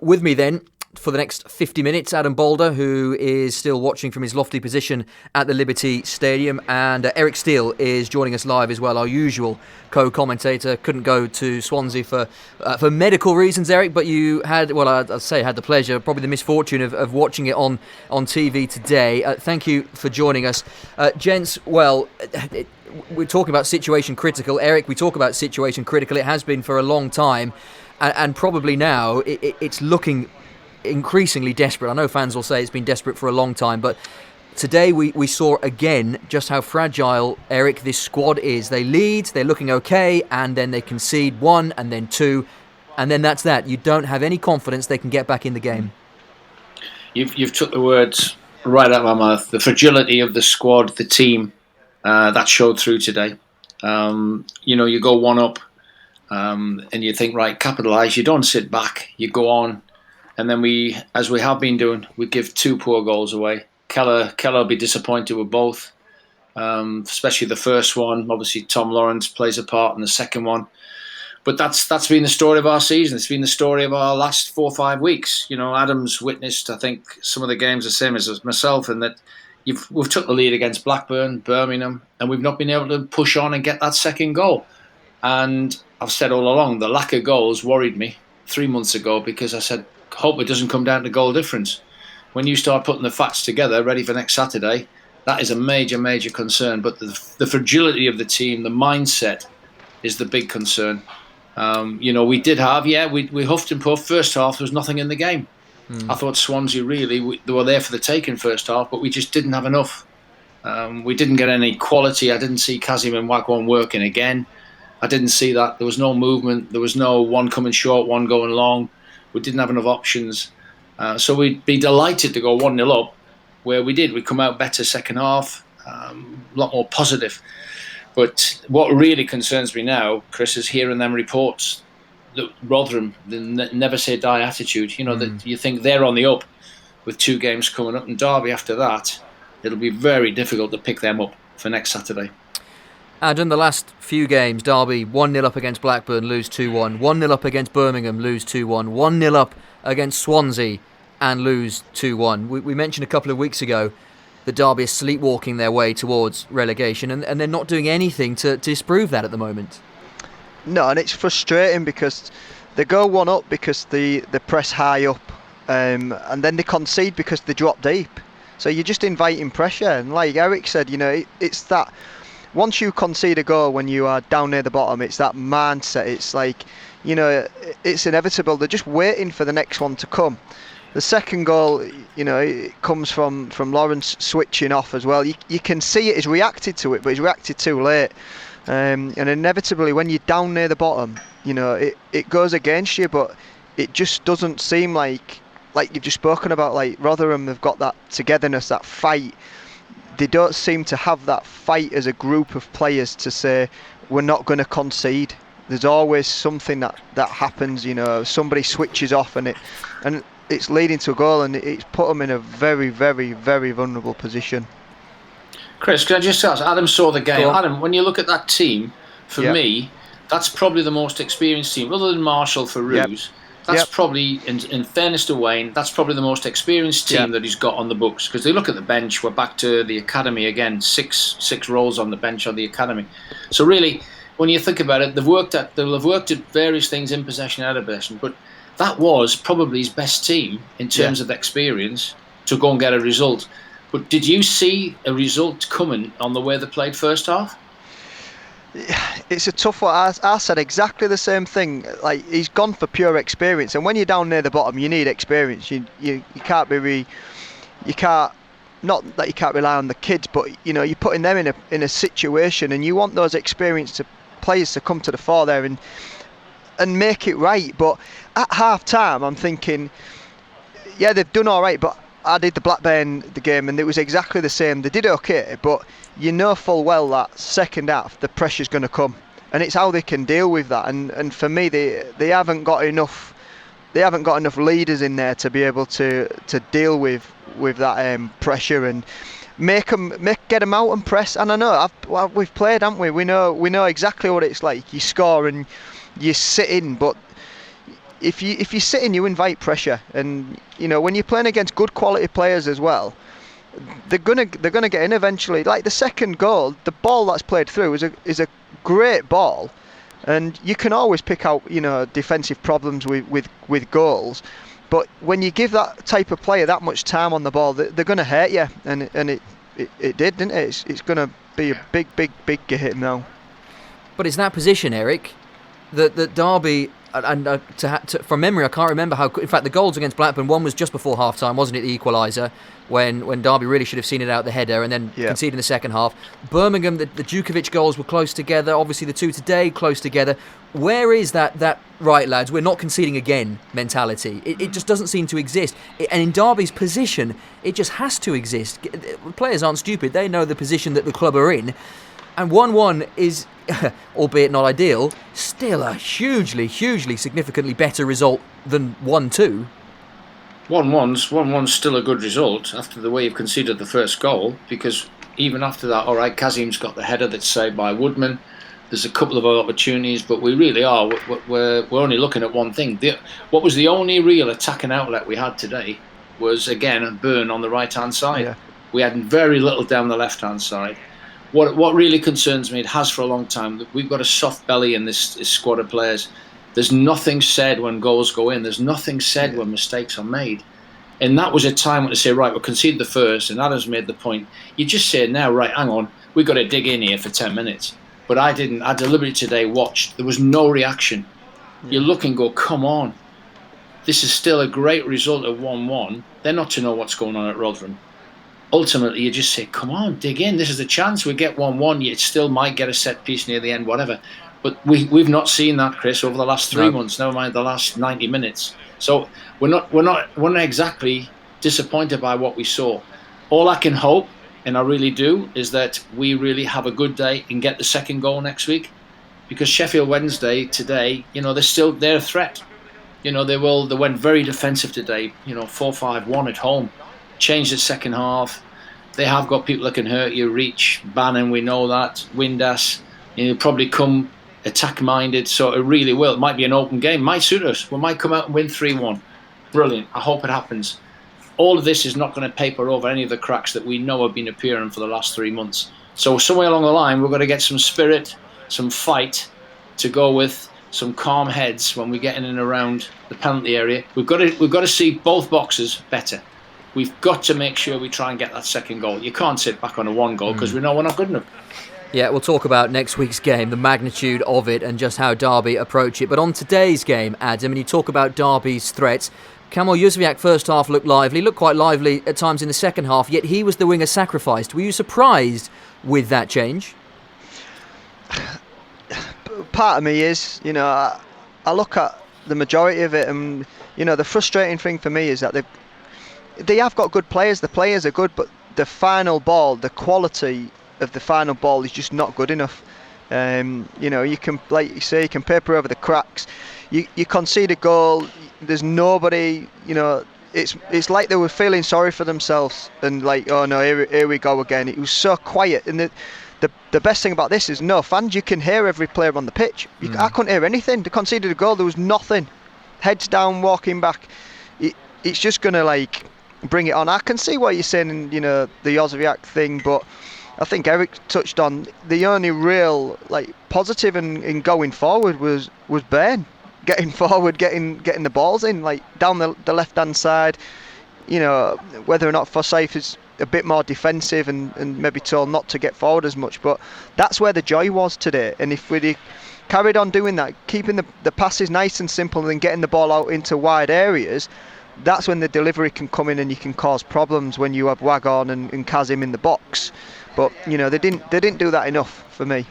With me then for the next 50 minutes, Adam Boulder, who is still watching from his lofty position at the Liberty Stadium, and Eric Steele is joining us live as well, our usual co-commentator. Couldn't go to Swansea for medical reasons, Eric, but you had, well, I'd say had the pleasure, probably the misfortune of watching it on TV today. Thank you for joining us. Gents, well, we're talking about situation critical. Eric, we talk about situation critical. It has been for a long time. And probably now it's looking increasingly desperate. I know fans will say it's been desperate for a long time, but today we saw again just how fragile, Eric, this squad is. They lead, they're looking okay, and then they concede one and then two, and then that's that. You don't have any confidence they can get back in the game. You've took the words right out of my mouth. The fragility of the squad, the team, that showed through today. You go one up. And you think, right, capitalise. You don't sit back. You go on, and then we, as we have been doing, we give two poor goals away. Keller will be disappointed with both, especially the first one. Obviously, Tom Lawrence plays a part in the second one, but that's been the story of our season. It's been the story of our last 4 or 5 weeks. Adam's witnessed, I think, some of the games the same as myself, and that we've took the lead against Blackburn, Birmingham, and we've not been able to push on and get that second goal. And I've said all along, the lack of goals worried me 3 months ago, because I said, hope it doesn't come down to goal difference. When you start putting the facts together, ready for next Saturday, that is a major, major concern. But the fragility of the team, the mindset, is the big concern. We did have, we huffed and puffed. First half, there was nothing in the game. I thought Swansea really, they were there for the taking first half, but we just didn't have enough. We didn't get any quality. I didn't see Kazim and Wagwan working again. I didn't see that. There was no movement. There was no one coming short, one going long. We didn't have enough options. So we'd be delighted to go 1-0 up, where we did. We come out better second half, a lot more positive. But what really concerns me now, Chris, is hearing them reports that Rotherham, the never say die attitude, that you think they're on the up with 2 games coming up, and Derby after that, it'll be very difficult to pick them up for next Saturday. Adam, the last few games, Derby 1-0 up against Blackburn, lose 2-1. 1-0 up against Birmingham, lose 2-1. 1-0 up against Swansea and lose 2-1. We mentioned a couple of weeks ago that Derby are sleepwalking their way towards relegation, and they're not doing anything to disprove that at the moment. No, and it's frustrating because they go 1 up because they press high up, and then they concede because they drop deep. So you're just inviting pressure, and like Eric said, it's that... Once you concede a goal when you are down near the bottom, it's that mindset. It's like, it's inevitable. They're just waiting for the next one to come. The second goal, it comes from Lawrence switching off as well. You can see it. He's reacted to it, but he's reacted too late. And inevitably, when you're down near the bottom, it goes against you. But it just doesn't seem like you've just spoken about. Like Rotherham, they've got that togetherness, that fight. They don't seem to have that fight as a group of players to say, we're not going to concede. There's always something that happens, somebody switches off and it's leading to a goal, and it's put them in a very, very, very vulnerable position. Chris, can I just ask, Adam saw the game. Adam, when you look at that team, for me, that's probably the most experienced team, other than Marshall for Roos. That's probably, in fairness to Wayne, that's probably the most experienced team that he's got on the books. Because they look at the bench, we're back to the academy again, six roles on the bench on the academy. So really, when you think about it, they'll have worked at various things in possession, out of possession, but that was probably his best team in terms of experience to go and get a result. But did you see a result coming on the way they played first half? It's a tough one. I said exactly the same thing. Like, he's gone for pure experience, and when you're down near the bottom, you need experience. You can't be you can't, not that you can't rely on the kids, but you're putting them in a situation, and you want those experienced players to come to the fore there and make it right. But at half time, I'm thinking, they've done all right, but I did the Blackburn game, and it was exactly the same. They did okay, but you know full well that second half the pressure's going to come, and it's how they can deal with that. And for me, they haven't got enough. They haven't got enough leaders in there to be able to deal with that pressure and get them out and press. And I know we've played, haven't we? We know exactly what it's like. You score and you sit in, but if you sit in, you invite pressure, and when you're playing against good quality players as well, they're gonna get in eventually. Like the second goal, the ball that's played through is a great ball, and you can always pick out defensive problems with goals, but when you give that type of player that much time on the ball, they're gonna hurt you, and it did, didn't it? It's gonna be a big hit now. But it's that position, Eric, that Derby. And from memory, I can't remember how. In fact, the goals against Blackburn, one was just before half time, wasn't it? The equaliser, when Derby really should have seen it out the header, and then conceded in the second half. Birmingham, the Djukovic goals were close together. Obviously, the two today close together. Where is that right, lads? We're not conceding again mentality. It just doesn't seem to exist. And in Derby's position, it just has to exist. Players aren't stupid; they know the position that the club are in. And 1-1 is, albeit not ideal, still a hugely significantly better result than 1-2. 1-1's still a good result after the way you've conceded the first goal, because even after that, all right, Kazim's got the header that's saved by Woodman. There's a couple of other opportunities, but we really are. We're only looking at one thing. What was the only real attacking outlet we had today was, again, a Burn on the right-hand side. Yeah. We had very little down the left-hand side. What really concerns me, it has for a long time, that we've got a soft belly in this squad of players. There's nothing said when goals go in. There's nothing said when mistakes are made. And that was a time when to say, right, we'll concede the first, and Adam's made the point. You just say now, right, hang on, we've got to dig in here for 10 minutes. But I didn't. I deliberately today watched. There was no reaction. You look and go, come on. This is still a great result of 1-1. They're not to know what's going on at Rotherham. Ultimately, you just say, come on, dig in. This is the chance. We get 1-1. You still might get a set piece near the end, whatever. But we've not seen that, Chris, over the last 3 months, never mind the last 90 minutes. So we're not exactly disappointed by what we saw. All I can hope, and I really do, is that we really have a good day and get the second goal next week. Because Sheffield Wednesday today, they're a threat. They went very defensive today, 4-5-1 at home. Changed the second half. They have got people that can hurt you. Reach, Bannon, we know that. Windass, probably come attack-minded, so it really will. It might be an open game. Might suit us. We might come out and win 3-1. Brilliant. I hope it happens. All of this is not going to paper over any of the cracks that we know have been appearing for the last 3 months. So somewhere along the line, we've got to get some spirit, some fight to go with, some calm heads when we get in and around the penalty area. We've got to see both boxes better. We've got to make sure we try and get that second goal. You can't sit back on a one goal because we know we're not good enough. Yeah, we'll talk about next week's game, the magnitude of it and just how Derby approach it. But on today's game, Adam, and you talk about Derby's threats, Kamil Jóźwiak first half looked quite lively at times in the second half, yet he was the winger sacrificed. Were you surprised with that change? Part of me is, I look at the majority of it, and, the frustrating thing for me is that they have got good players. The players are good, but the final ball, the quality of the final ball is just not good enough. You can, like you say, you can paper over the cracks. You concede a goal. There's nobody. It's like they were feeling sorry for themselves and like, oh no, here we go again. It was so quiet, and the best thing about this is no fans. You can hear every player on the pitch. I couldn't hear anything. They conceded a goal. There was nothing. Heads down, walking back. It's just gonna bring it on. I can see what you're saying in the Jóźwiak thing, but I think Eric touched on the only real positive in going forward was Bairn getting forward, getting the balls in down the left hand side. Whether or not Forsyth is a bit more defensive and maybe told not to get forward as much, but that's where the joy was today. And if we carried on doing that, keeping the passes nice and simple and then getting the ball out into wide areas, that's when the delivery can come in and you can cause problems when you have Waghorn and Kazim in the box. But they didn't do that enough for me.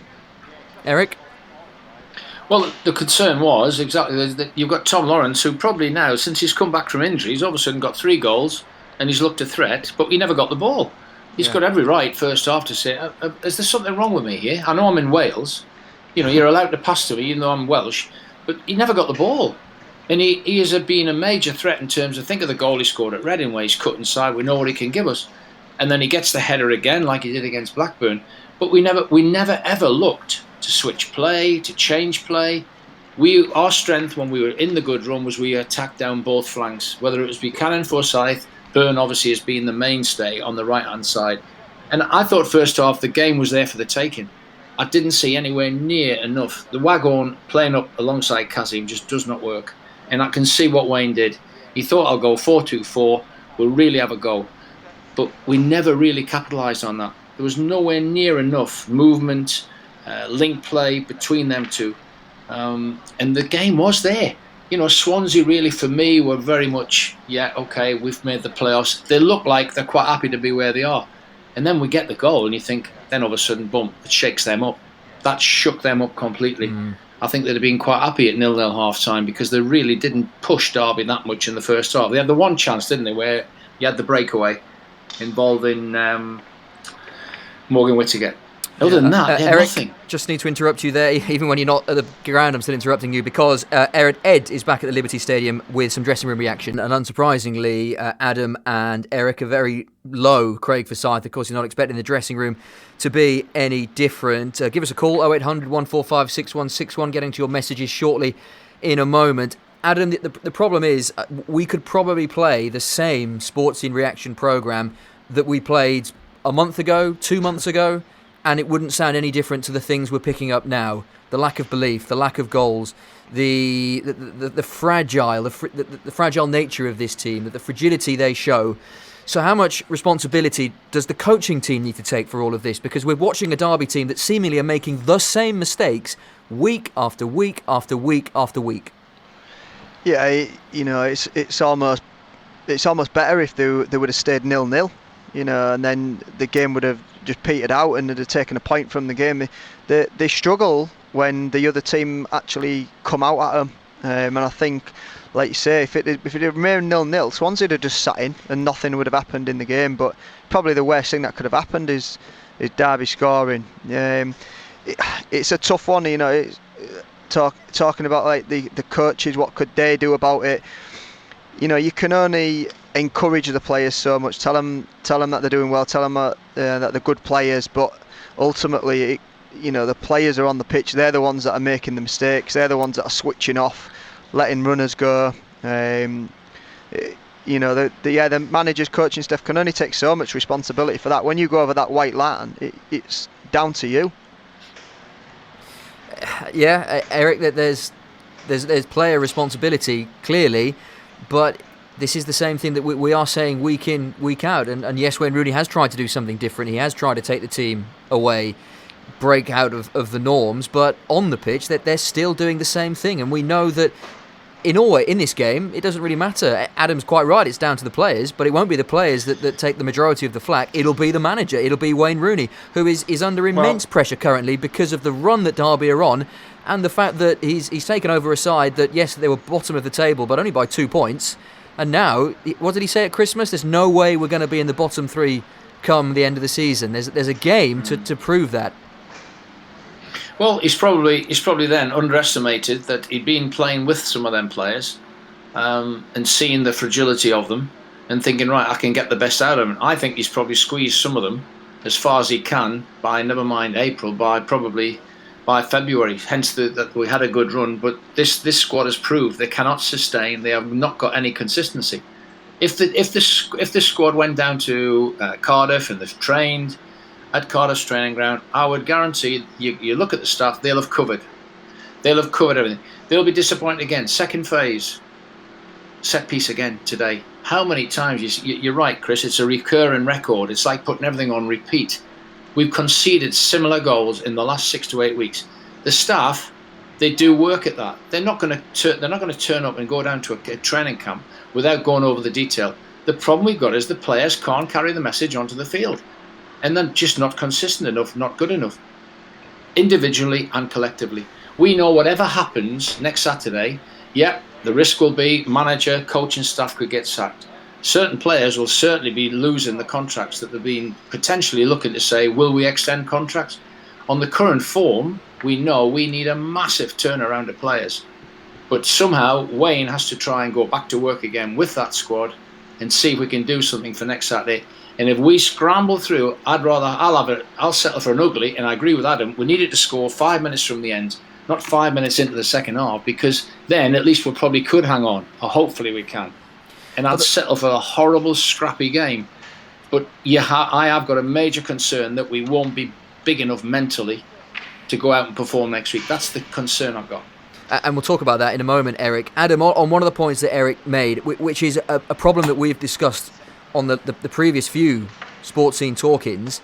Eric? Well, the concern was exactly that you've got Tom Lawrence, who probably now, since he's come back from injury, he's all of a sudden got 3 goals and he's looked a threat, but he never got the ball. He's got every right first half to say, is there something wrong with me here? I know I'm in Wales. You're allowed to pass to me even though I'm Welsh, but he never got the ball. And he has been a major threat in terms of, think of the goal he scored at Reading where he's cut inside, we know what he can give us. And then he gets the header again like he did against Blackburn. But we never ever looked to switch play, to change play. Our strength when we were in the good run was we attacked down both flanks, whether it was Buchanan, Forsyth, Byrne obviously has been the mainstay on the right-hand side. And I thought first half the game was there for the taking. I didn't see anywhere near enough. The Waghorn playing up alongside Kazim just does not work. And I can see what Wayne did. He thought, I'll go 4-2-4, we'll really have a go. But we never really capitalised on that. There was nowhere near enough movement, link play between them two. And the game was there. Swansea really, for me, were very much, okay, we've made the playoffs. They look like they're quite happy to be where they are. And then we get the goal and you think, then all of a sudden, boom, it shakes them up. That shook them up completely. I think they'd have been quite happy at 0-0 half-time because they really didn't push Derby that much in the first half. They had the one chance, didn't they, where you had the breakaway involving Morgan Whittaker. Other than that, Eric, nothing. Just need to interrupt you there. Even when you're not at the ground, I'm still interrupting you because Ed is back at the Liberty Stadium with some dressing room reaction. And unsurprisingly, Adam and Eric are very low. Craig Forsyth, of course, you're not expecting the dressing room to be any different. Give us a call, 0800 145 6161. Getting to your messages shortly in a moment. Adam, the problem is we could probably play the same Sportscene reaction programme that we played a month ago, 2 months ago, and it wouldn't sound any different to the things we're picking up now. The lack of belief, the lack of goals, the fragile nature of this team, the fragility they show. So how much responsibility does the coaching team need to take for all of this? Because we're watching a Derby team that seemingly are making the same mistakes week after week after week after week. Yeah, it's almost better if they would have stayed 0-0, and then the game would have just petered out and they'd have taken a point from the game. They struggle when the other team actually come out at them, and I think, like you say, if it had remained 0-0, Swansea would have just sat in and nothing would have happened in the game. But probably the worst thing that could have happened is Derby scoring. It's a tough one, talking about like the coaches, what could they do about it? You can only encourage the players so much, tell them that they're doing well, tell them that they're good players, but ultimately the players are on the pitch, they're the ones that are making the mistakes, they're the ones that are switching off, letting runners go. The managers, coaching staff can only take so much responsibility for that. When you go over that white line, it's down to you. Yeah, Eric, there's player responsibility clearly, but this is the same thing that we are saying week in, week out. And yes, Wayne Rooney has tried to do something different. He has tried to take the team away, break out of the norms, but on the pitch that they're still doing the same thing. And we know that in this game, it doesn't really matter. Adam's quite right, it's down to the players, but it won't be the players that take the majority of the flak. It'll be the manager, it'll be Wayne Rooney, who is under immense pressure currently because of the run that Derby are on and the fact that he's taken over a side that, yes, they were bottom of the table, but only by 2 points. And now, what did he say at Christmas? There's no way we're going to be in the bottom three come the end of the season. There's a game to prove that. Well, he's probably then underestimated that he'd been playing with some of them players and seeing the fragility of them and thinking, right, I can get the best out of them. I think he's probably squeezed some of them as far as he can by, never mind April, by February. Hence that we had a good run. But this squad has proved they cannot sustain. They have not got any consistency. If the squad went down to Cardiff and they've trained at Cardiff's training ground, I would guarantee you look at the staff, they'll have covered. They'll have covered everything. They'll be disappointed again. Second phase, set piece again today. How many times? You're right, Chris. It's a recurring record. It's like putting everything on repeat. We've conceded similar goals in the last 6 to 8 weeks. The staff, they do work at that. They're not going to turn up and go down to a training camp without going over the detail. The problem we've got is the players can't carry the message onto the field. And then just not consistent enough, not good enough, individually and collectively. We know whatever happens next Saturday, the risk will be manager, coaching staff could get sacked. Certain players will certainly be losing the contracts that they've been potentially looking to say, will we extend contracts? On the current form, we know we need a massive turnaround of players. But somehow Wayne has to try and go back to work again with that squad and see if we can do something for next Saturday. And if we scramble through, I'll settle for an ugly, and I agree with Adam, we needed to score 5 minutes from the end. not 5 minutes into the second half, because then at least we probably could hang on, or hopefully we can. And I'd settle for a horrible, scrappy game. But I have got a major concern that we won't be big enough mentally to go out and perform next week. That's the concern I've got. And we'll talk about that in a moment, Eric. Adam, on one of the points that Eric made, which is a problem that we've discussed on the previous few sports scene talk-ins,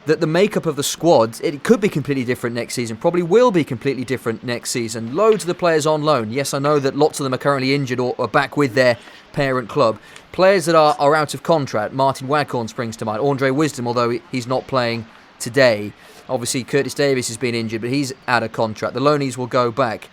that the makeup of the squad, it could be completely different next season, probably will be completely different next season. Loads of the players on loan. Yes, I know that lots of them are currently injured or are back with their parent club. Players that are out of contract. Martin Waghorn springs to mind. Andre Wisdom, although he's not playing today. Obviously, Curtis Davies has been injured, but he's out of contract. The loanees will go back.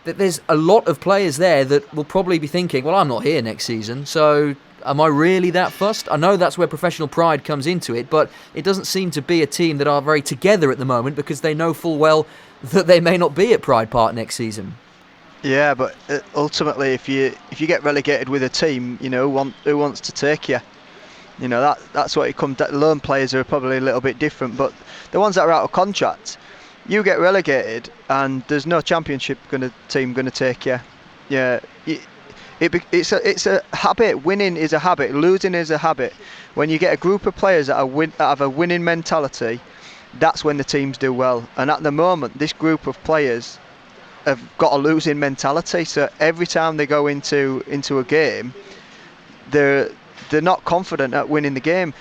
There's a lot of players there that will probably be thinking, well, I'm not here next season, so am I really that fussed? I know that's where professional pride comes into it, but it doesn't seem to be a team that are very together at the moment, because they know full well that they may not be at Pride Park next season. Yeah, but ultimately, if you get relegated with a team, who wants to take you? That's what it comes to. Loan players are probably a little bit different, but the ones that are out of contract, you get relegated and there's no championship team going to take you. Yeah, it's a habit. Winning is a habit. Losing is a habit. When you get a group of players that have a winning mentality, that's when the teams do well. And at the moment, this group of players have got a losing mentality. So every time they go into a game, they're not confident at winning the game.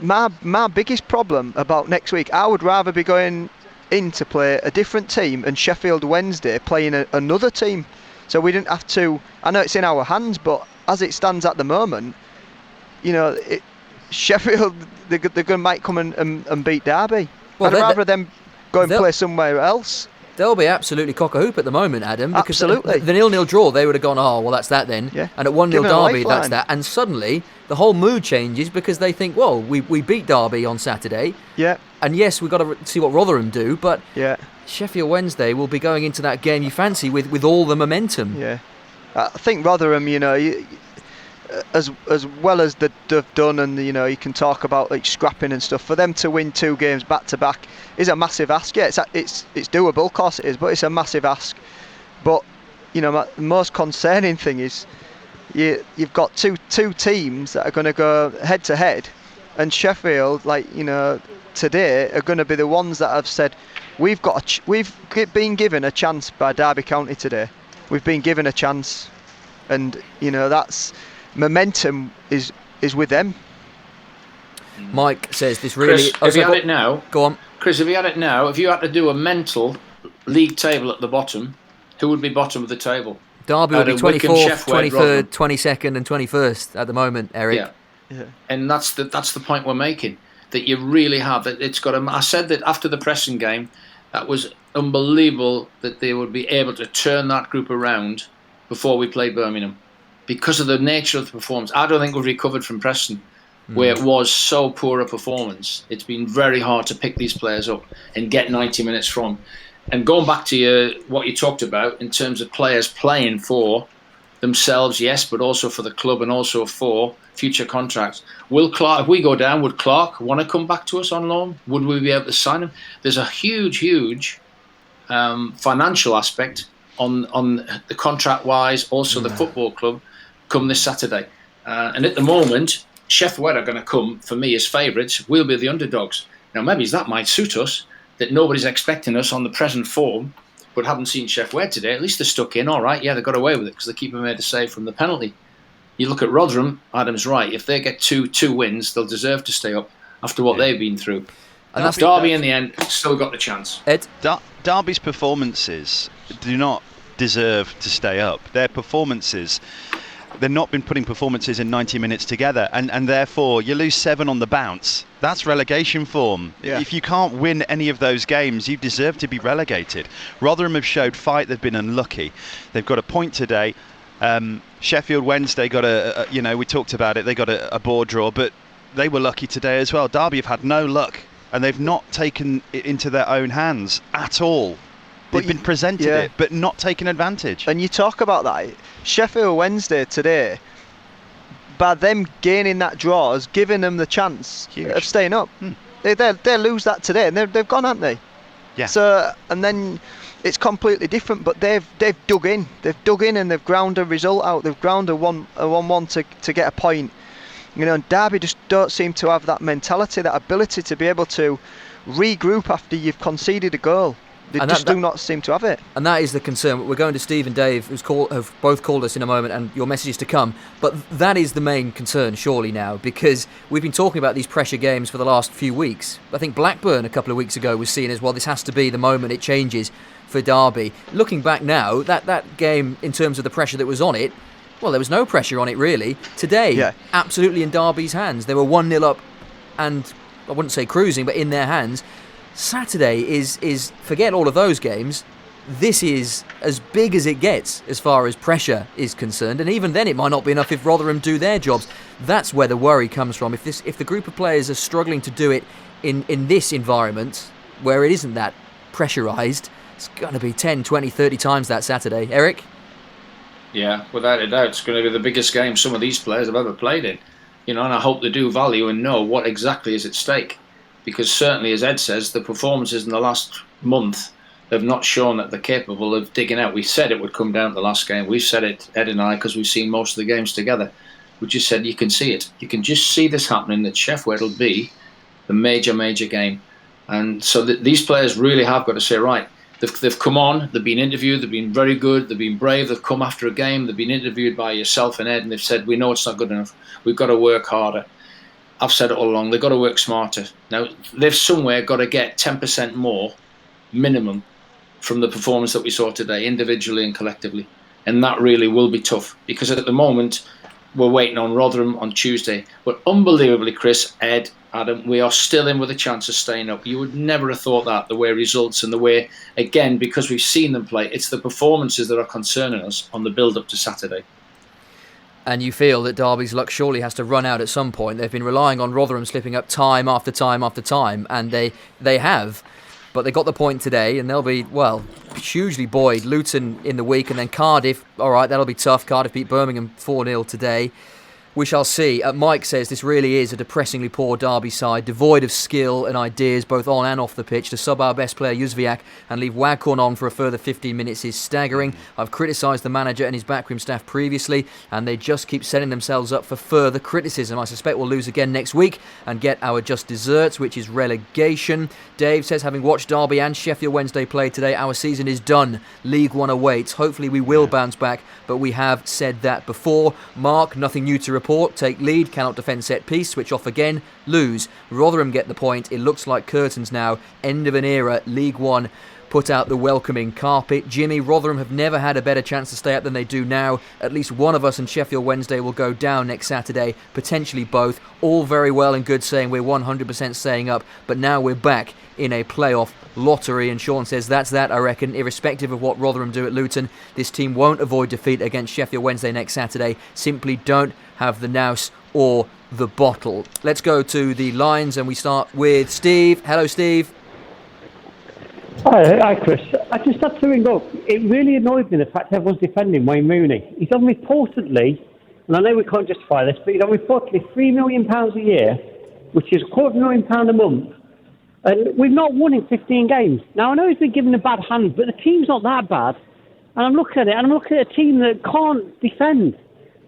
My biggest problem about next week, I would rather be going in to play a different team and Sheffield Wednesday playing another team, so we didn't have to. I know it's in our hands, but as it stands at the moment, Sheffield they might come and beat Derby. Well, I'd rather them go and play somewhere else. They'll be absolutely cock-a-hoop at the moment, Adam, because absolutely. The 0-0 draw, they would have gone, oh, well, that's that then. Yeah. And at 1-0 Derby, that's that. And suddenly, the whole mood changes because they think, well, we beat Derby on Saturday. Yeah. And yes, we've got to see what Rotherham do, but yeah, Sheffield Wednesday will be going into that game you fancy with all the momentum. Yeah. I think Rotherham, as well as they've done, and you can talk about like scrapping and stuff, for them to win 2 games back to back is a massive ask. Yeah, it's doable, of course it is, but it's a massive ask. But the most concerning thing is you've got two teams that are going to go head to head, and Sheffield, today are going to be the ones that have said we've been given a chance by Derby County today. We've been given a chance, and that's. Momentum is with them. Mike says this really... Chris, have you had it now? Go on. Chris, have you had it now? If you had to do a mental league table at the bottom, who would be bottom of the table? Derby would be 24th, 23rd, 22nd and 21st at the moment, Eric. Yeah. And that's the point we're making, that you really have... that. It's got. I said that after the Preston game, that was unbelievable that they would be able to turn that group around before we played Birmingham. Because of the nature of the performance. I don't think we've recovered from Preston, where it was so poor a performance. It's been very hard to pick these players up and get 90 minutes from. And going back to what you talked about in terms of players playing for themselves, yes, but also for the club and also for future contracts. Will Clark, if we go down, would Clark want to come back to us on loan? Would we be able to sign him? There's a huge financial aspect on the contract-wise, also the football club, come this Saturday. And at the moment, Sheffield Wednesday are going to come, for me, as favourites. We'll be the underdogs. Now, maybe that might suit us, that nobody's expecting us on the present form, but haven't seen Sheffield Wednesday today. At least they're stuck in, all right. Yeah, they got away with it because the keeper made a save from the penalty. You look at Rotherham, Adam's right. If they get two wins, they'll deserve to stay up after what they've been through. And that's Derby, in the end, still got the chance. Ed? Derby's performances do not deserve to stay up. Their performances... They've not been putting performances in 90 minutes together, and therefore you lose 7 on the bounce. That's relegation form. Yeah. If you can't win any of those games, you deserve to be relegated. Rotherham have showed fight. They've been unlucky. They've got a point today. Sheffield Wednesday got we talked about it. They got a board draw, but they were lucky today as well. Derby have had no luck, and they've not taken it into their own hands at all. They've been presented it, but not taken advantage. And you talk about that. Sheffield Wednesday today, by them gaining that draw, has given them the chance of staying up. They lose that today, and they've gone, haven't they? Yeah. So, and then it's completely different. But they've dug in, and they've ground a result out. They've ground a 1-1 to get a point. And Derby just don't seem to have that mentality, that ability to be able to regroup after you've conceded a goal. They do not seem to have it. And that is the concern. We're going to Steve and Dave, have both called us in a moment, and your messages to come. But that is the main concern, surely, now, because we've been talking about these pressure games for the last few weeks. I think Blackburn a couple of weeks ago was seen as, well, this has to be the moment it changes for Derby. Looking back now, that game, in terms of the pressure that was on it, well, there was no pressure on it, really. Today, absolutely in Derby's hands. They were 1-0 up and, I wouldn't say cruising, but in their hands. Saturday is forget all of those games. This is as big as it gets as far as pressure is concerned, and even then it might not be enough if Rotherham do their jobs. That's where the worry comes from. If the group of players are struggling to do it in this environment where it isn't that pressurised, it's going to be 10, 20, 30 times that Saturday. Eric? Yeah, without a doubt, it's going to be the biggest game some of these players have ever played in. And I hope they do value and know what exactly is at stake. Because certainly, as Ed says, the performances in the last month have not shown that they're capable of digging out. We said it would come down to the last game. We've said it, Ed and I, because we've seen most of the games together. We just said you can see it. You can just see this happening, that Sheffield will be the major, major game. And so these players really have got to say, right, they've come on, they've been interviewed, they've been very good, they've been brave, they've come after a game, they've been interviewed by yourself and Ed, and they've said, we know it's not good enough. We've got to work harder. I've said it all along, they've got to work smarter. Now, they've somewhere got to get 10% more, minimum, from the performance that we saw today, individually and collectively. And that really will be tough, because at the moment, we're waiting on Rotherham on Tuesday. But unbelievably, Chris, Ed, Adam, we are still in with a chance of staying up. You would never have thought that, the way results and the way, again, because we've seen them play, it's the performances that are concerning us on the build-up to Saturday. And you feel that Derby's luck surely has to run out at some point. They've been relying on Rotherham slipping up time after time after time, and they have. But they got the point today, and they'll be, well, hugely buoyed. Luton in the week, and then Cardiff. All right, that'll be tough. Cardiff beat Birmingham 4-0 today. We shall see. Mike says this really is a depressingly poor Derby side, devoid of skill and ideas both on and off the pitch. To sub our best player Juzviak and leave Waghorn on for a further 15 minutes is staggering. I've criticised the manager and his backroom staff previously, and they just keep setting themselves up for further criticism. I suspect we'll lose again next week and get our just desserts, which is relegation. Dave says, having watched Derby and Sheffield Wednesday play today, our season is done. League One awaits. Hopefully we will bounce back, but we have said that before. Mark, nothing new to report. Take lead, cannot defend set piece, switch off again, lose. Rotherham get the point. It looks like curtains now. End of an era. League One put out the welcoming carpet. Jimmy, Rotherham have never had a better chance to stay up than they do now. At least one of us and Sheffield Wednesday will go down next Saturday, potentially both. All very well and good saying we're 100% staying up, but now we're back in a playoff lottery. And Sean says that's that, I reckon. Irrespective of what Rotherham do at Luton, this team won't avoid defeat against Sheffield Wednesday next Saturday. Simply don't have the nous or the bottle. Let's go to the lines, and we start with Steve. Hello, Steve. Hi, Chris. I just had to ring up. It really annoyed me, the fact everyone's defending Wayne Rooney. He's on reportedly, and I know we can't justify this, but he's on reportedly £3 million a year, which is £250,000 a month. And we've not won in 15 games. Now, I know he's been given a bad hand, but the team's not that bad. And I'm looking at it, and I'm looking at a team that can't defend.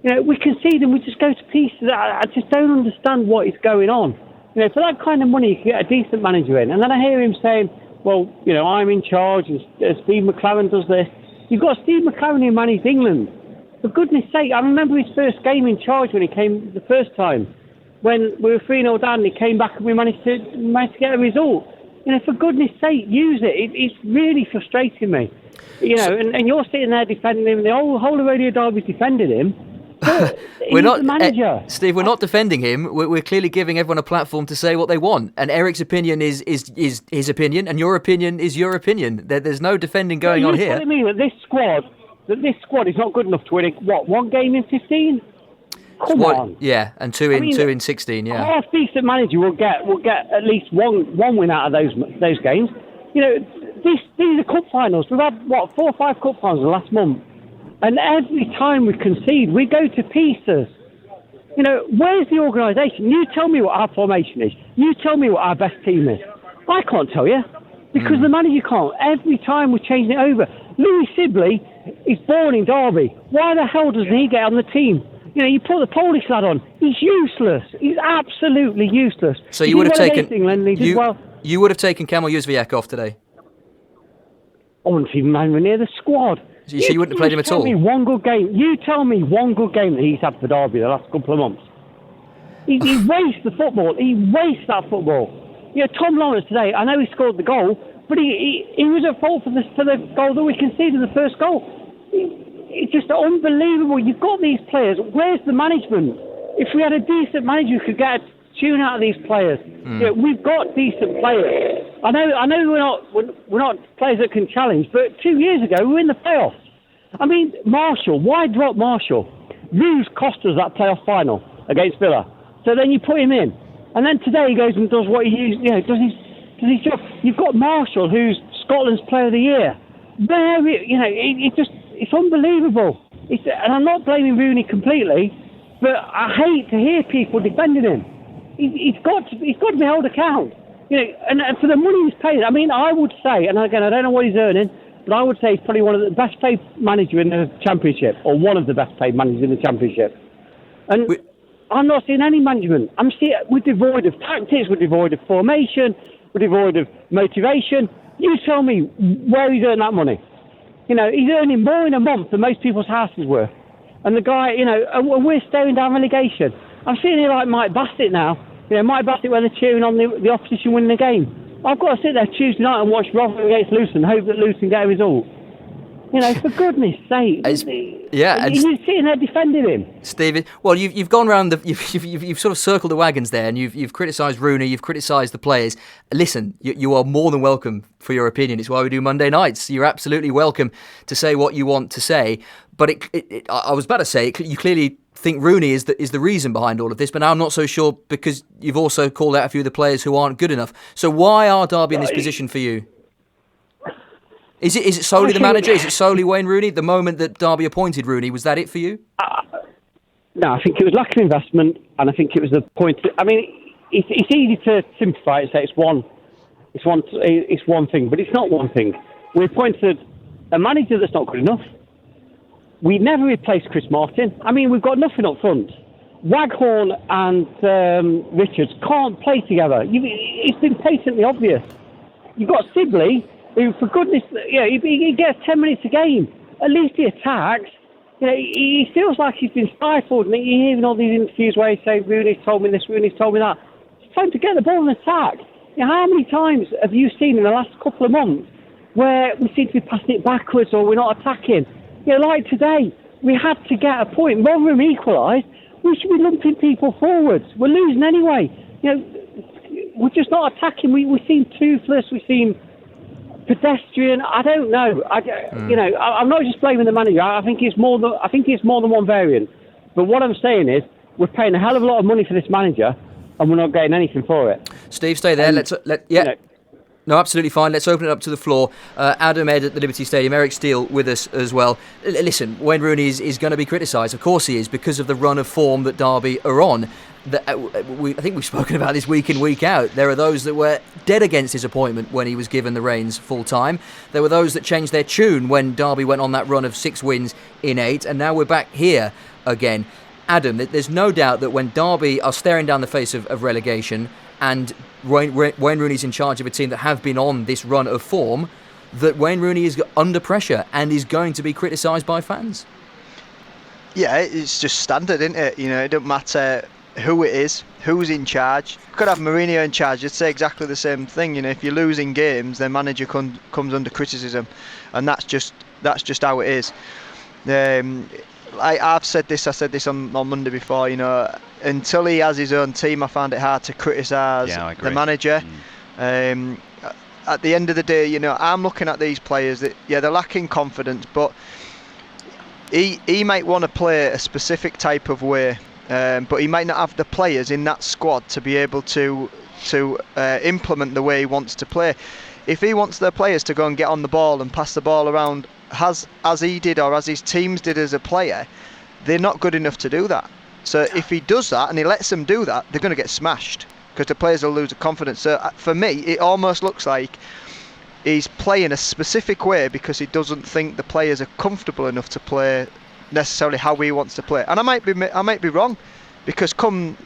We concede and we just go to pieces. I just don't understand what is going on. For that kind of money, you can get a decent manager in. And then I hear him saying, well, I'm in charge, and Steve McLaren does this. You've got Steve McLaren who managed England. For goodness sake, I remember his first game in charge when he came the first time. When we were 3-0 down and he came back and we managed to get a result. For goodness sake, use it. It's really frustrating me. And you're sitting there defending him, and the whole of Radio Derby's defending him. We're not, the manager. Steve, we're not defending him. We're clearly giving everyone a platform to say what they want. And Eric's opinion is his opinion, and your opinion is your opinion. There's no defending going on here. You're telling me that this squad is not good enough to win one game in 15? Come on. Yeah, and two in 16. Yeah, a half-decent manager will get at least one win out of those games. These are cup finals. We've had 4 or 5 cup finals last month. And every time we concede, we go to pieces. Where's the organisation? You tell me what our formation is. You tell me what our best team is. I can't tell you. because the manager can't. Every time we're changing it over. Louis Sibley is born in Derby. Why the hell doesn't he get on the team? You put the Polish lad on. He's useless. He's absolutely useless. So you would have taken England, you would have taken Kamil Jozwiak off today. I wouldn't even manage near the squad. So you wouldn't have played him at all? You tell me one good game that he's had for Derby the last couple of months. He wastes the football. He wastes that football. Tom Lawrence today, I know he scored the goal, but he was at fault for the goal that we conceded, the first goal. It's just unbelievable. You've got these players. Where's the management? If we had a decent manager who could get a tune out of these players, we've got decent players. I know we're not players that can challenge, but 2 years ago we were in the playoffs. I mean, Marshall. Why drop Marshall? Roos cost us that playoff final against Villa. So then you put him in, and then today he goes and does what he does his job. You've got Marshall, who's Scotland's Player of the Year. It's unbelievable. And I'm not blaming Rooney completely, but I hate to hear people defending him. He's got to be held account. And for the money he's paid. I mean, I would say, and again, I don't know what he's earning, but I would say he's probably one of the best paid managers in the Championship, or one of the best paid managers in the Championship. And I'm not seeing any management. We're devoid of tactics, we're devoid of formation, we're devoid of motivation. You tell me where he's earning that money. He's earning more in a month than most people's houses worth. And the guy, and we're staring down relegation. I'm seeing here like Mike Bassett now. Mike Bassett when they're cheering on the opposition winning the game. I've got to sit there Tuesday night and watch Rotherham against Luton, hope that Luton get a result. For goodness sake. You're sitting there defending him. Steve, well, you've gone around you've sort of circled the wagons there, and you've criticised Rooney, you've criticised the players. Listen, you are more than welcome for your opinion. It's why we do Monday nights. You're absolutely welcome to say what you want to say. But I was about to say, you clearly think Rooney is the reason behind all of this, but now I'm not so sure, because you've also called out a few of the players who aren't good enough. So why are Derby in this position for you? Is it solely the manager? Is it solely Wayne Rooney? The moment that Derby appointed Rooney, was that it for you? No, I think it was lack of investment, and I think it was the point. It's easy to simplify it and say it's one thing, but it's not one thing. We appointed a manager that's not good enough. We never replaced Chris Martin. We've got nothing up front. Waghorn and Richards can't play together. It's been patently obvious. You've got Sibley, who, for goodness, he gets 10 minutes a game. At least he attacks. He feels like he's been stifled. And you're hearing all these interviews where he says, Rooney's told me this, Rooney's told me that. It's time to get the ball and attack. How many times have you seen in the last couple of months where we seem to be passing it backwards or we're not attacking? Like today, we had to get a point. Rotherham equalised. We should be lumping people forwards. We're losing anyway. We're just not attacking. We seem toothless. We seem pedestrian. I don't know. I'm not just blaming the manager. I think it's more than one variant. But what I'm saying is, we're paying a hell of a lot of money for this manager, and we're not getting anything for it. Steve, stay there. No, absolutely fine. Let's open it up to the floor. Adam, Ed at the Liberty Stadium, Eric Steele with us as well. Listen, Wayne Rooney is going to be criticised. Of course he is, because of the run of form that Derby are on. I think we've spoken about this week in, week out. There are those that were dead against his appointment when he was given the reins full time. There were those that changed their tune when Derby went on that run of 6 wins in 8, and now we're back here again. Adam, there's no doubt that when Derby are staring down the face of relegation, and Wayne Rooney's in charge of a team that have been on this run of form, that Wayne Rooney is under pressure and is going to be criticised by fans. Yeah, it's just standard, isn't it? It don't matter who it is, who's in charge. You could have Mourinho in charge, you'd say exactly the same thing. If you're losing games, then manager comes under criticism, and that's just how it is. I said this on Monday before, until he has his own team, I find it hard to criticise the manager. At the end of the day, I'm looking at these players that, they're lacking confidence, but he might want to play a specific type of way, but he might not have the players in that squad to be able to implement the way he wants to play. If he wants their players to go and get on the ball and pass the ball around as he did, or as his teams did as a player, they're not good enough to do that. So if he does that and he lets them do that, they're going to get smashed, because the players will lose the confidence. So for me, it almost looks like he's playing a specific way because he doesn't think the players are comfortable enough to play necessarily how he wants to play. And I might be wrong, because come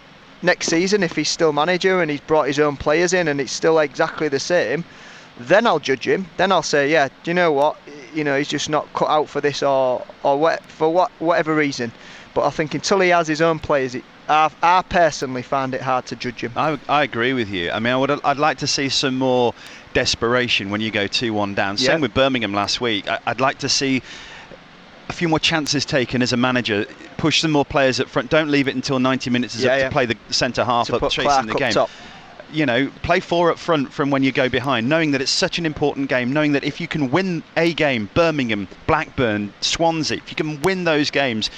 next season, if he's still manager and he's brought his own players in and it's still exactly the same, then I'll judge him. Then I'll say, yeah, do you know what? He's just not cut out for this, or for whatever reason. But I think until he has his own players, I personally find it hard to judge him. I agree with you. I mean, I'd like to see some more desperation when you go 2-1 down. Same with Birmingham last week. I'd like to see a few more chances taken as a manager. Push some more players up front. Don't leave it until 90 minutes is up to play the centre half up, chasing Clark the game. Top. Play 4 up front from when you go behind, knowing that it's such an important game, knowing that if you can win a game, Birmingham, Blackburn, Swansea, if you can win those games,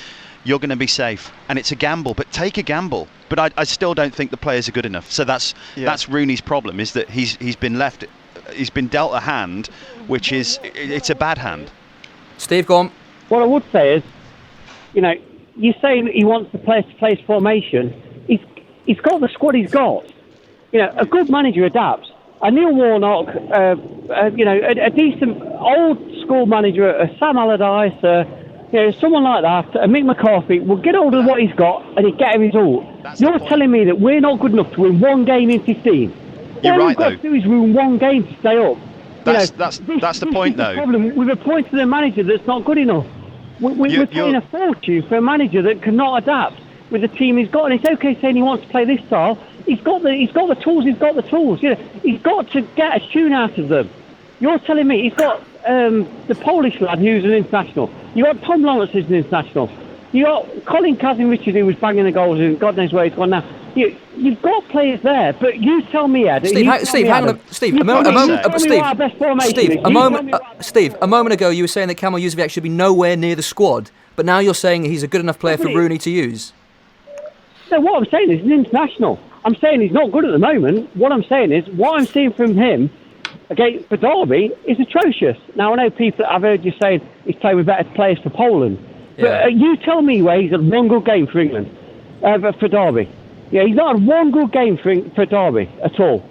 you're going to be safe. And it's a gamble, but take a gamble. But I still don't think the players are good enough. So that's Rooney's problem, is that he's been dealt a hand, which is, it's a bad hand. Steve, go on. What I would say is, you say he wants the players to play his formation. He's got the squad he's got. A good manager adapts. A Neil Warnock, a decent old school manager, a Sam Allardyce, someone like that, a Mick McCarthy, will get hold of what he's got and he'll get him his all. You're telling me that we're not good enough to win one game in 15. You're all right, we've got to do is win one game to stay up. That's the point, though. Problem. We've appointed a manager that's not good enough. We're paying a fortune for a manager that cannot adapt with the team he's got. And it's okay saying he wants to play this style. He's got the tools. He's got the tools. He's got to get a tune out of them. You're telling me he's got the Polish lad who's an international. You got Tom Lawrence who's an international. You got Colin Kazim-Richard who was banging the goals and God knows where he's gone now. You've got players there, but you tell me, Ed. Steve, a moment ago you were saying that Kamil Yusevic should be nowhere near the squad, but now you're saying he's a good enough player for Rooney to use. So what I'm saying is he's an international. I'm saying he's not good at the moment. What I'm saying is what I'm seeing from him for Derby is atrocious. Now I know I've heard you saying he's playing with better players for Poland, but you tell me where he's had one good game for England, for Derby. Yeah, he's not had one good game for Derby at all.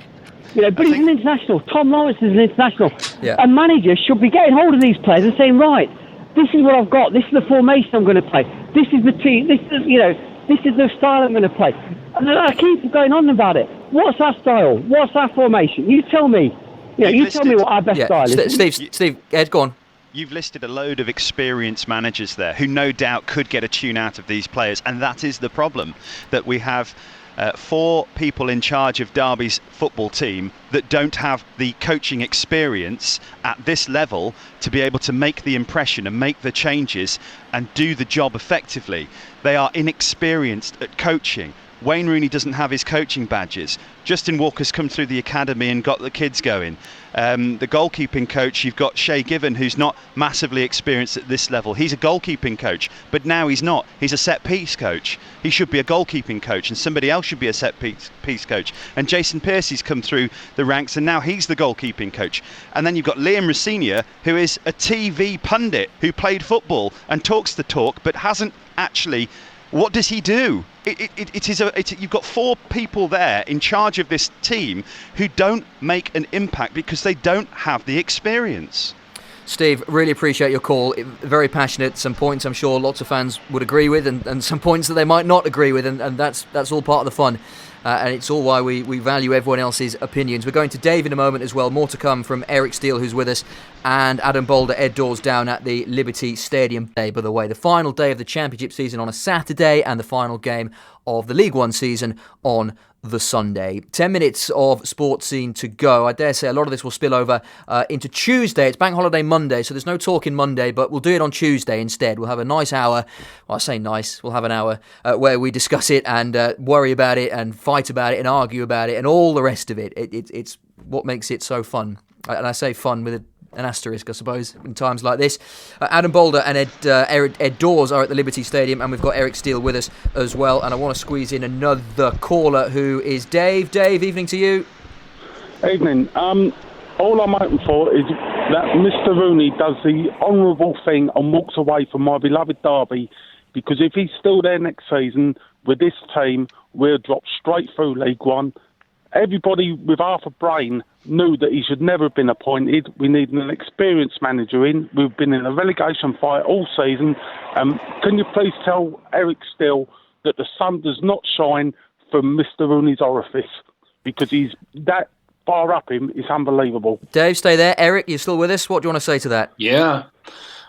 But he's an international. Tom Lawrence is an international. Yeah. A manager should be getting hold of these players and saying, right, this is what I've got. This is the formation I'm going to play. This is the team. This is the style I'm going to play. And I keep going on about it. What's our style? What's our formation? You tell me. You tell me what our best style is. Steve, Ed, go on. You've listed a load of experienced managers there who no doubt could get a tune out of these players, and that is the problem, that we have 4 people in charge of Derby's football team that don't have the coaching experience at this level to be able to make the impression and make the changes and do the job effectively. They are inexperienced at coaching. Wayne Rooney doesn't have his coaching badges. Justin Walker's come through the academy and got the kids going. The goalkeeping coach, you've got Shay Given, who's not massively experienced at this level. He's a goalkeeping coach, but now he's not. He's a set-piece coach. He should be a goalkeeping coach, and somebody else should be a set-piece coach. And Jason Pearcey's come through the ranks, and now he's the goalkeeping coach. And then you've got Liam Rossignol, who is a TV pundit who played football and talks the talk, but hasn't actually... What does he do? You've got 4 people there in charge of this team who don't make an impact because they don't have the experience. Steve, really appreciate your call. Very passionate. Some points I'm sure lots of fans would agree with, and some points that they might not agree with, and that's all part of the fun. And it's all why we value everyone else's opinions. We're going to Dave in a moment as well. More to come from Eric Steele, who's with us, and Adam Boulder, Ed Dawes down at the Liberty Stadium day, by the way. The final day of the Championship season on a Saturday, and the final game of the League One season on the Sunday. 10 minutes of sports scene to go. I dare say a lot of this will spill over into Tuesday. It's Bank Holiday Monday, so there's no talking Monday, but we'll do it on Tuesday instead. We'll have a nice hour. Well, I say nice. We'll have an hour where we discuss it and worry about it and fight about it and argue about it and all the rest of it. It's what makes it so fun. And I say fun with an asterisk, I suppose, in times like this. Adam Boulder and Ed Dawes are at the Liberty Stadium, and we've got Eric Steele with us as well. And I want to squeeze in another caller, who is Dave. Dave, evening to you. Evening. All I'm hoping for is that Mr. Rooney does the honourable thing and walks away from my beloved Derby, because if he's still there next season with this team, we'll drop straight through League One, everybody with half a brain knew that he should never have been appointed. We need an experienced manager in. We've been in a relegation fight all season. Can you please tell Eric Steele that the sun does not shine from Mr. Rooney's orifice, because he's that far up him is unbelievable. Dave, stay there. Eric, you're still with us? What do you want to say to that? Yeah.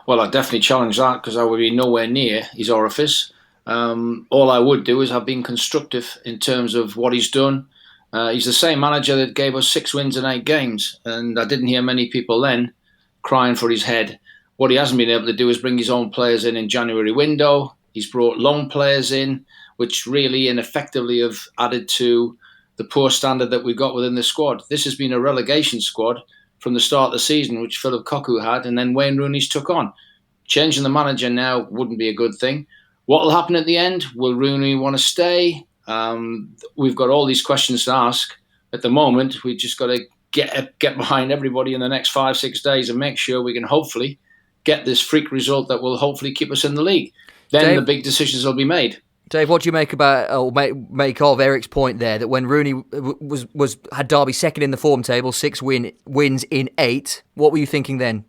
Well, I definitely challenge that, because I would be nowhere near his orifice. All I would do is have been constructive in terms of what he's done. He's the same manager that gave us 6 wins in 8 games, and I didn't hear many people then crying for his head. What he hasn't been able to do is bring his own players in January window. He's brought loan players in, which really ineffectively have added to the poor standard that we've got within the squad. This has been a relegation squad from the start of the season, which Philip Cocu had, and then Wayne Rooney's took on. Changing the manager now wouldn't be a good thing. What will happen at the end? Will Rooney want to stay? We've got all these questions to ask. At the moment, we've just got to get behind everybody in the nenext 5-6 days and make sure we can hopefully get this freak result that will hopefully keep us in the league. Then Dave, the big decisions will be made. Dave, what do you make about or make of Eric's point there that when Rooney had Derby second in the form table, 6 wins in 8? What were you thinking then?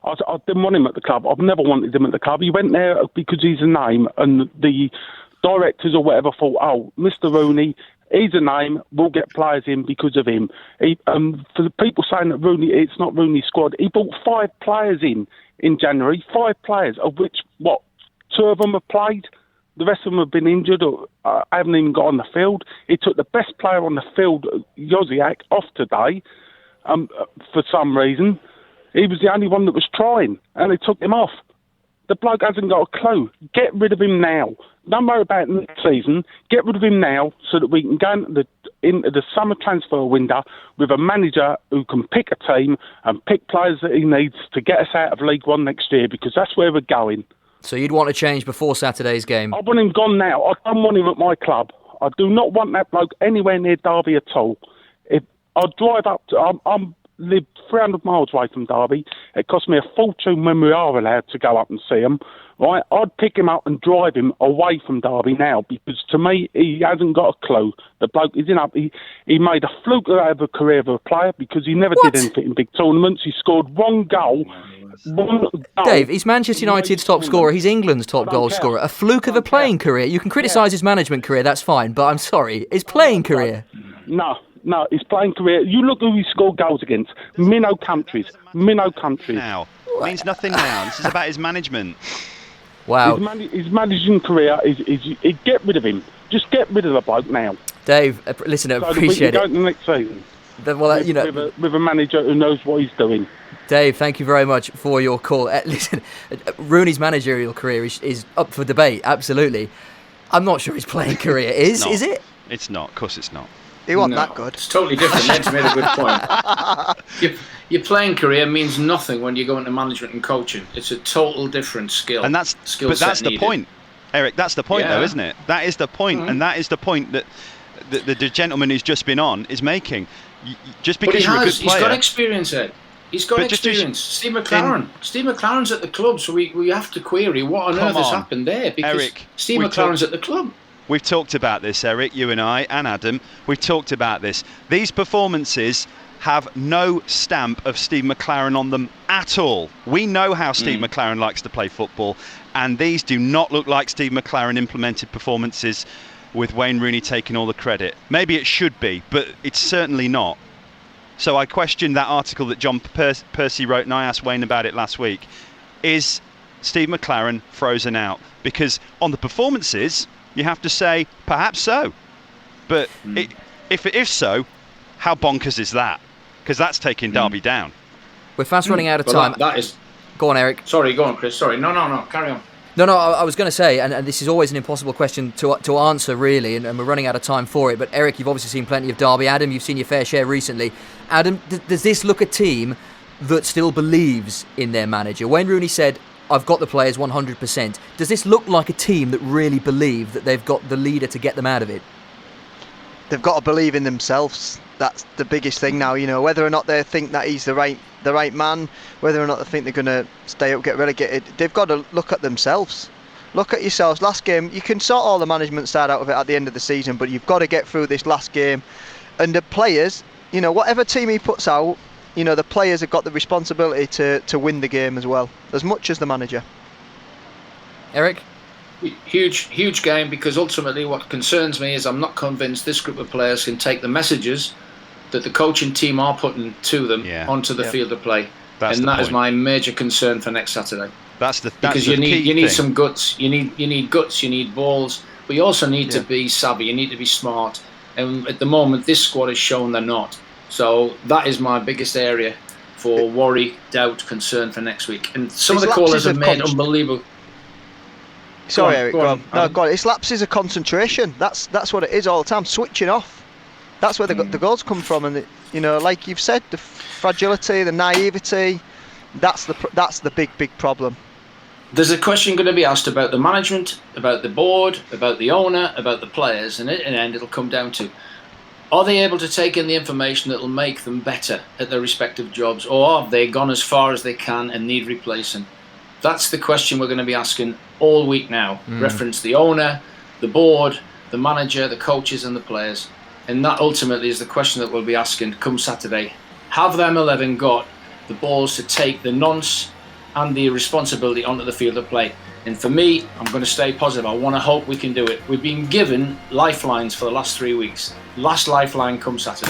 I didn't want him at the club. I've never wanted him at the club. He went there because he's a name, and the directors or whatever thought, oh, Mr. Rooney, he's a name, we'll get players in because of him. For the people saying that Rooney, it's not Rooney's squad, he brought 5 players in January, 5 players, of which, 2 of them have played. The rest of them have been injured or haven't even got on the field. He took the best player on the field, Josiak, off today for some reason. He was the only one that was trying, and they took him off. The bloke hasn't got a clue. Get rid of him now. Don't worry about next season. Get rid of him now so that we can go into the summer transfer window with a manager who can pick a team and pick players that he needs to get us out of League One next year, because that's where we're going. So you'd want to change before Saturday's game? I want him gone now. I don't want him at my club. I do not want that bloke anywhere near Derby at all. If I drive up to... I live 300 miles away from Derby. It costs me a fortune when we are allowed to go up and see him. Right? I'd pick him up and drive him away from Derby now, because to me, he hasn't got a clue. The bloke is he made a fluke out of a career of a player, because he never did anything in big tournaments. He scored one goal. Dave, he's Manchester United's top scorer. He's England's top goal scorer. A fluke of a playing career. You can criticise his management career, that's fine, but I'm sorry, his playing career. No, his playing career. You look who he scored goals against. Minnow countries. Now. It means nothing now. This is about his management. Wow. His managing career is get rid of him. Just get rid of the bloke now. Dave, listen, I appreciate it. So that we can go to the next season. With a manager who knows what he's doing. Dave, thank you very much for your call. Listen, Rooney's managerial career is up for debate, absolutely. I'm not sure his playing career is it? It's not, of course it's not. He wasn't that good. It's totally different. Ned's made a good point. Your playing career means nothing when you go into management and coaching. It's a total different skill. And that's the point, Eric. That's the point, though, isn't it? That is the point, and that is the point that the gentleman who's just been on is making. Just because you're a good player, he's got experience, Ed. He's got experience. Steve McLaren. Steve McLaren's at the club, so we have to query what on earth has happened there, because Eric, Steve McLaren's at the club. We've talked about this, Eric, you and I, and Adam. We've talked about this. These performances have no stamp of Steve McLaren on them at all. We know how Steve McLaren likes to play football, and these do not look like Steve McLaren implemented performances with Wayne Rooney taking all the credit. Maybe it should be, but it's certainly not. So I question that article that John Percy wrote, and I asked Wayne about it last week. Is Steve McLaren frozen out? Because on the performances, you have to say, perhaps so. But if so, how bonkers is that? Because that's taking Derby down. We're fast running out of time. That is... Go on, Eric. Sorry, go on, Chris. Sorry. No. Carry on. No, I was going to say, and this is always an impossible question to answer, really, and we're running out of time for it. But Eric, you've obviously seen plenty of Derby. Adam, you've seen your fair share recently. Adam, does this look a team that still believes in their manager? Wayne Rooney said, I've got the players 100%. Does this look like a team that really believe that they've got the leader to get them out of it? They've got to believe in themselves. That's the biggest thing now, whether or not they think that he's the right man, whether or not they think they're going to stay up, get relegated, they've got to look at themselves. Look at yourselves. Last game, you can sort all the management side out of it at the end of the season, but you've got to get through this last game And the players, whatever team he puts out, the players have got the responsibility to win the game as well, as much as the manager. Eric? Huge game, because ultimately what concerns me is I'm not convinced this group of players can take the messages that the coaching team are putting to them onto the field of play. That is my major concern for next Saturday. Because you need some guts. You need guts. You need balls, but you also need to be savvy. You need to be smart. And at the moment, this squad has shown they're not. So that is my biggest area for worry, doubt, concern for next week. And some of the callers have made unbelievable. Sorry, Eric. Go on. No, go on. It's lapses of concentration. That's what it is all the time. Switching off. That's where the goals come from. And like you've said, the fragility, the naivety. That's the big problem. There's a question going to be asked about the management, about the board, about the owner, about the players, and in the end it'll come down to, are they able to take in the information that will make them better at their respective jobs, or have they gone as far as they can and need replacing? That's the question we're going to be asking all week now. Reference the owner, the board, the manager, the coaches and the players. And that ultimately is the question that we'll be asking come Saturday. Have them 11 got the balls to take the nonce and the responsibility onto the field of play? And for me, I'm going to stay positive. I want to hope we can do it. We've been given lifelines for the last 3 weeks. Last lifeline comes Saturday.